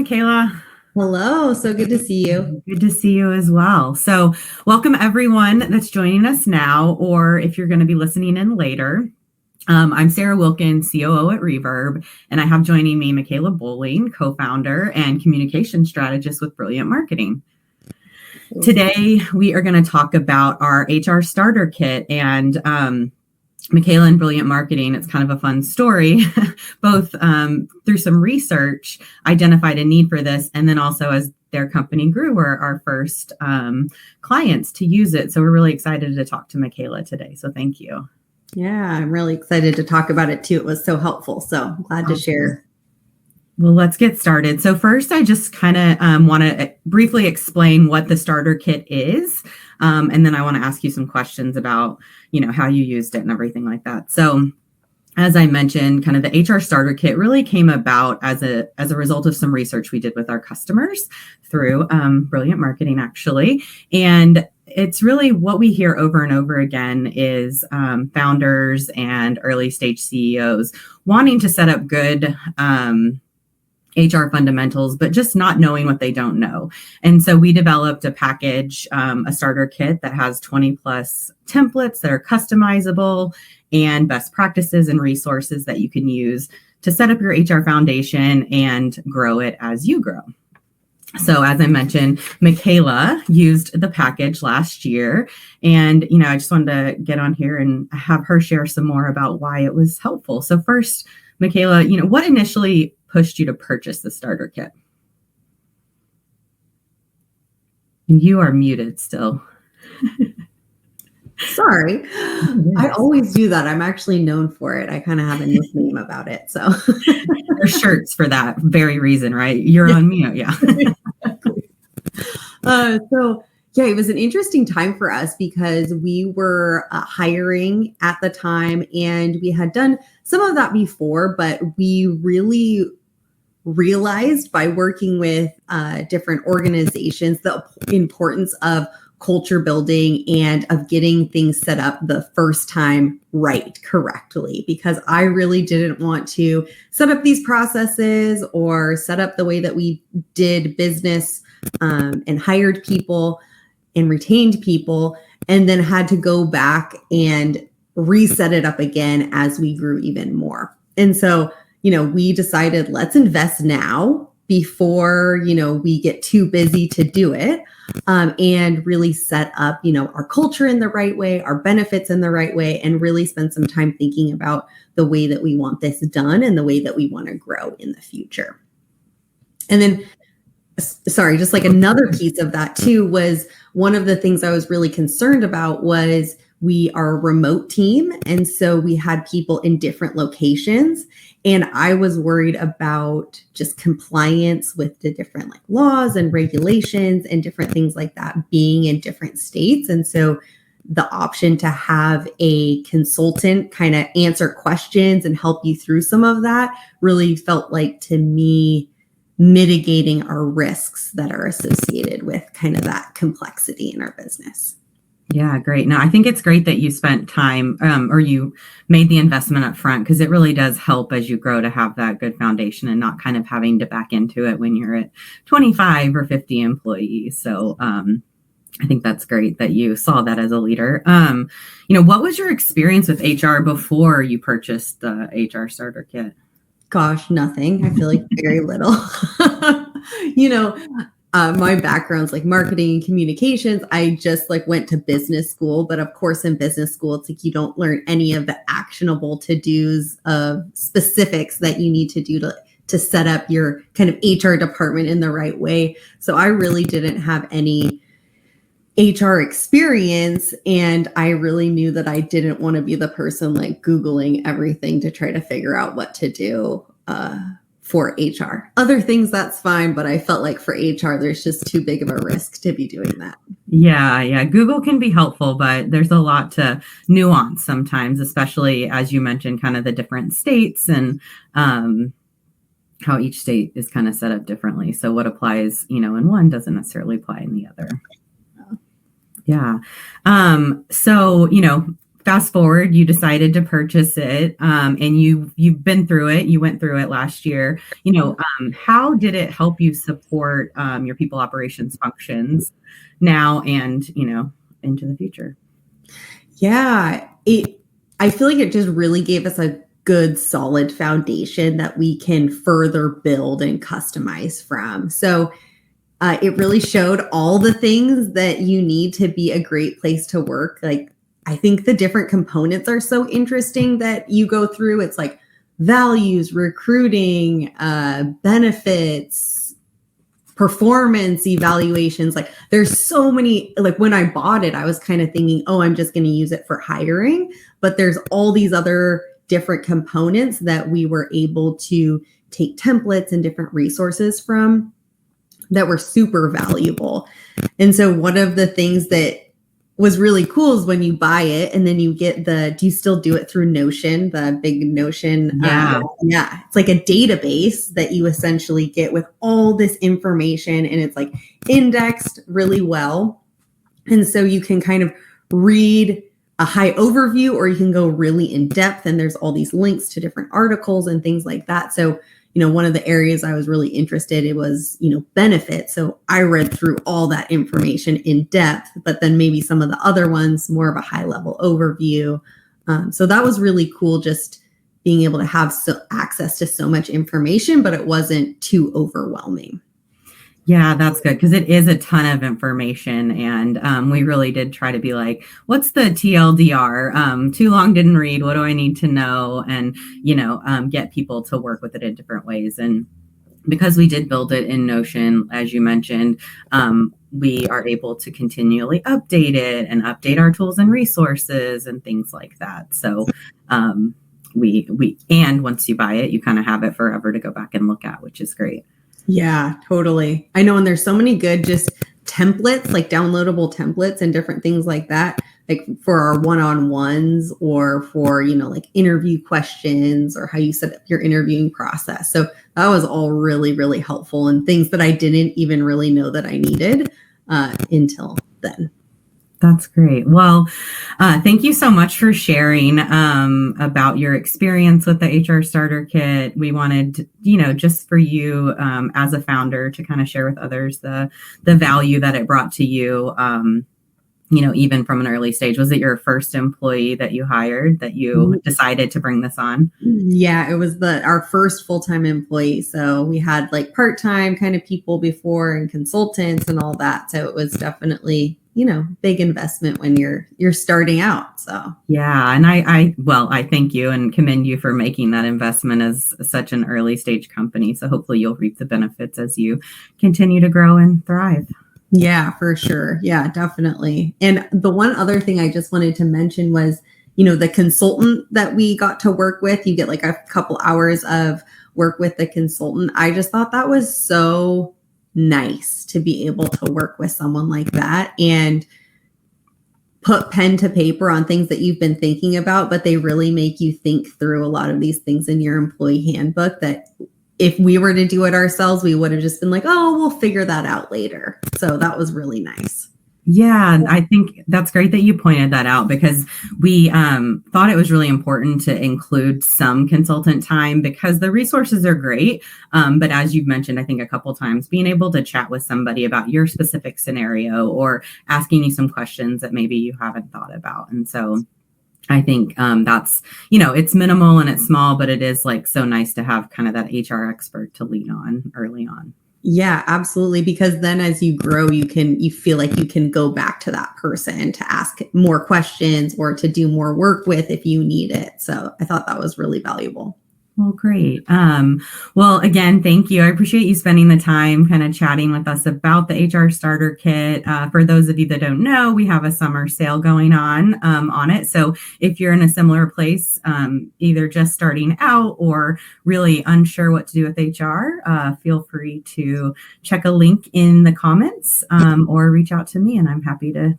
Michaela. Hello, so good to see you. Good to see you as well. So welcome everyone that's joining us now, or if you're going to be listening in later. I'm Sarah Wilkins, COO at Reverb, and I have joining me Michaela Bowling, co-founder and communication strategist with Brilliant Marketing. Today, we are going to talk about our HR starter kit, and Michaela and Brilliant Marketing, it's kind of a fun story, both through some research, identified a need for this, and then also as their company grew, were our first clients to use it. So we're really excited to talk to Michaela today. So thank you. Yeah, I'm really excited to talk about it too. It was so helpful. So I'm glad to share. Well, let's get started. So first, I just kind of want to briefly explain what the starter kit is. And then I want to ask you some questions about, how you used it and everything like that. So as I mentioned, kind of the HR starter kit really came about as a result of some research we did with our customers through Brilliant Marketing, actually. And it's really what we hear over and over again is founders and early stage CEOs wanting to set up good HR fundamentals, but just not knowing what they don't know. And so we developed a package, a starter kit that has 20 plus templates that are customizable and best practices and resources that you can use to set up your HR foundation and grow it as you grow. So as I mentioned, Michaela used the package last year, and, I just wanted to get on here and have her share some more about why it was helpful. So first, Michaela, what initially pushed you to purchase the starter kit? And you are muted still. Sorry. I always do that. I'm actually known for it. I kind of have a nickname about it. So there's shirts for that very reason, right? You're on mute. Yeah. It was an interesting time for us because we were hiring at the time, and we had done some of that before, but we really realized by working with different organizations the importance of culture building and of getting things set up the first time right, correctly, because I really didn't want to set up these processes or set up the way that we did business and hired people and retained people, and then had to go back and reset it up again as we grew even more. And so, we decided, let's invest now before, we get too busy to do it, and really set up, our culture in the right way, our benefits in the right way, and really spend some time thinking about the way that we want this done and the way that we want to grow in the future. And then, just like another piece of that too, was one of the things I was really concerned about was we are a remote team. And so we had people in different locations. And I was worried about just compliance with the different laws and regulations and different things like that being in different states. And so the option to have a consultant kind of answer questions and help you through some of that really felt like, to me, mitigating our risks that are associated with kind of that complexity in our business. Yeah, great. Now, I think it's great that you spent time or you made the investment up front, because it really does help as you grow to have that good foundation and not kind of having to back into it when you're at 25 or 50 employees. So I think that's great that you saw that as a leader. What was your experience with HR before you purchased the HR starter kit? Gosh, nothing. I feel like very little. My background's like marketing and communications. I just went to business school, but of course in business school, it's like you don't learn any of the actionable to-dos of specifics that you need to do to set up your kind of HR department in the right way. So I really didn't have any HR experience, and I really knew that I didn't want to be the person Googling everything to try to figure out what to do for HR. Other things, that's fine, but I felt like for HR, there's just too big of a risk to be doing that. Yeah. Google can be helpful, but there's a lot to nuance sometimes, especially as you mentioned, kind of the different states and how each state is kind of set up differently. So what applies, in one doesn't necessarily apply in the other. Yeah. So, fast forward, you decided to purchase it, and you've been through it. You went through it last year. How did it help you support your people operations functions now and into the future? Yeah, I feel like it just really gave us a good solid foundation that we can further build and customize from. So it really showed all the things that you need to be a great place to work. Like, I think the different components are so interesting that you go through. It's like values, recruiting, benefits, performance evaluations. Like, there's so many. Like, when I bought it, I was kind of thinking, oh, I'm just going to use it for hiring. But there's all these other different components that we were able to take templates and different resources from that were super valuable. And so one of the things that was really cool is when you buy it and then you get do you still do it through Notion, the big Notion? Yeah. Yeah. It's like a database that you essentially get with all this information, and it's like indexed really well. And so you can kind of read a high overview, or you can go really in depth, and there's all these links to different articles and things like that. So one of the areas I was really interested in was, benefits. So I read through all that information in depth, but then maybe some of the other ones, more of a high level overview. So that was really cool, just being able to have access to so much information, but it wasn't too overwhelming. Yeah, that's good, because it is a ton of information, and we really did try to be like, what's the TLDR? Too long, didn't read. What do I need to know? And get people to work with it in different ways. And because we did build it in Notion, as you mentioned, we are able to continually update it and update our tools and resources and things like that. So and once you buy it, you kind of have it forever to go back and look at, which is great. Yeah, totally. I know. And there's so many good just templates, like downloadable templates and different things like that, like for our one-on-ones, or for, like interview questions, or how you set up your interviewing process. So that was all really, really helpful, and things that I didn't even really know that I needed until then. That's great. Well, thank you so much for sharing about your experience with the HR Starter Kit. We wanted, just for you as a founder to kind of share with others the value that it brought to you, even from an early stage. Was it your first employee that you hired that you decided to bring this on? Yeah, it was our first full-time employee. So we had like part-time kind of people before, and consultants and all that. So it was definitely big investment when you're starting out. So yeah, and I thank you and commend you for making that investment as such an early stage company. So hopefully you'll reap the benefits as you continue to grow and thrive. Yeah, for sure. Yeah, definitely. And the one other thing I just wanted to mention was, the consultant that we got to work with. You get like a couple hours of work with the consultant. I just thought that was so nice to be able to work with someone like that and put pen to paper on things that you've been thinking about, but they really make you think through a lot of these things in your employee handbook that if we were to do it ourselves, we would have just been like, oh, we'll figure that out later. So that was really nice. Yeah, I think that's great that you pointed that out, because we thought it was really important to include some consultant time, because the resources are great. But as you've mentioned, I think a couple times, being able to chat with somebody about your specific scenario or asking you some questions that maybe you haven't thought about. And so I think that's, it's minimal and it's small, but it is like so nice to have kind of that HR expert to lean on early on. Yeah, absolutely. Because then as you grow, you feel like you can go back to that person to ask more questions or to do more work with if you need it. So I thought that was really valuable. Well, great. Well, again, thank you. I appreciate you spending the time kind of chatting with us about the HR Starter Kit. For those of you that don't know, we have a summer sale going on it. So if you're in a similar place, either just starting out or really unsure what to do with HR, feel free to check a link in the comments or reach out to me, and I'm happy to